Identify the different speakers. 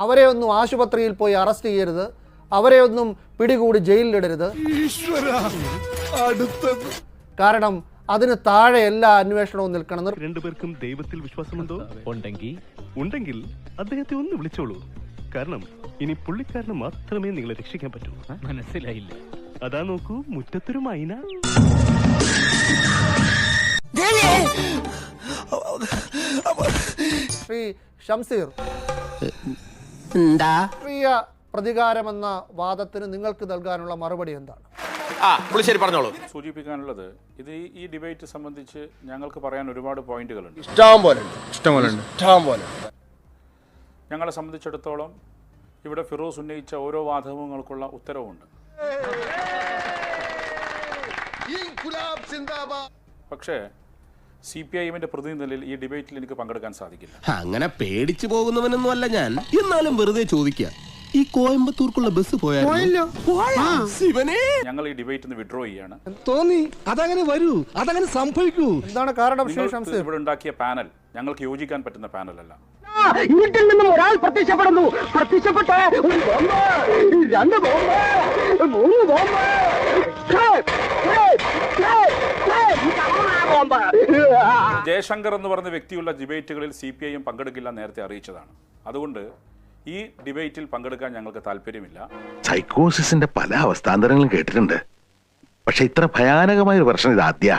Speaker 1: അവരെ ഒന്നും ആശുപത്രിയിൽ പോയി അറസ്റ്റ് ചെയ്യരുത്, അവരെ ഒന്നും പിടികൂടി ജയിലിലിടരുത്. കാരണം അതിന് താഴെ എല്ലാ അന്വേഷണവും നിൽക്കണം.
Speaker 2: രണ്ടുപേർക്കും ദൈവത്തിൽ വിശ്വാസമുണ്ടോ? ഉണ്ടെങ്കിൽ അദ്ദേഹത്തെ ഒന്ന് വിളിച്ചോളൂ. കാരണം ഇനി പുള്ളിക്കാരന് മാത്രമേ നിങ്ങളെ രക്ഷിക്കാൻ പറ്റൂ.
Speaker 3: മനസ്സിലായില്ല.
Speaker 2: അതാ നോക്കൂ, മുറ്റത്തൊരു മൈന.
Speaker 1: ശ്രീ ഷംസീർ, രാഷ്ട്രീയ പ്രതികാരമെന്ന വാദത്തിന് നിങ്ങൾക്ക് നൽകാനുള്ള മറുപടി എന്താണ്?
Speaker 4: പറഞ്ഞോളൂ.
Speaker 5: സൂചിപ്പിക്കാനുള്ളത്, ഇത് ഈ ഡിബേറ്റ് സംബന്ധിച്ച് ഞങ്ങൾക്ക് പറയാൻ ഒരുപാട് പോയിന്റുകളുണ്ട്. ഞങ്ങളെ സംബന്ധിച്ചിടത്തോളം ഇവിടെ ഫിറോസ് ഉന്നയിച്ച ഓരോ വാദങ്ങൾക്കുള്ള ഉത്തരവുമുണ്ട്. പക്ഷേ CPIM-ന്റെ പ്രതിനിധി നിലയിൽ ഈ ഡിബേറ്റിൽ എനിക്ക് പങ്കെടുക്കാൻ സാധിക്കില്ല.
Speaker 4: അങ്ങനെ പേടിച്ചു പോകുന്നവനൊന്നും അല്ല ഞാൻ. എന്നാലും വെറുതെ ചോദിക്കാം, ഈ കോയമ്പത്തൂർക്കുള്ള ബസ് പോയാലോ?
Speaker 5: ഞങ്ങൾ ഈ ഡിബേറ്റിൽ നിന്ന് വിഡ്രോ ചെയ്യാണ്.
Speaker 6: തോന്നി അതങ്ങനെ വരൂ, അതങ്ങനെ സംഭവിക്കൂ.
Speaker 1: എന്താണ് കാരണം? ശ്രീ
Speaker 5: നിങ്ങൾ
Speaker 1: ഷംസീർ,
Speaker 5: ഇവിടെ ഉണ്ടാക്കിയ പാനൽ ഞങ്ങൾക്ക് യോജിക്കാൻ പറ്റുന്ന പാനലല്ല.
Speaker 7: വീട്ടിൽ നിന്നും ഒരാൾ പ്രത്യക്ഷപ്പെടുന്നു. പ്രത്യക്ഷപ്പെട്ട് ഒരു ബോംബ്, 2 ബോംബ്, 3 ബോംബ്,
Speaker 5: ജയശങ്കർ എന്ന് പറഞ്ഞ വ്യക്തിയുള്ള ഡിബേറ്റുകളിൽ CPIM പങ്കെടുക്കില്ല നേരത്തെ അറിയിച്ചതാണ്. അതുകൊണ്ട് ഈ ഡിബേറ്റിൽ പങ്കെടുക്കാൻ ഞങ്ങൾക്ക് താല്പര്യമില്ല.
Speaker 8: സൈക്കോസിന്റെ പല അവസ്ഥാന്തരങ്ങളും കേട്ടിട്ടുണ്ട്, പക്ഷെ ഇത്ര ഭയാനകമായ ഒരു പ്രശ്നം ഇത് ആദ്യ.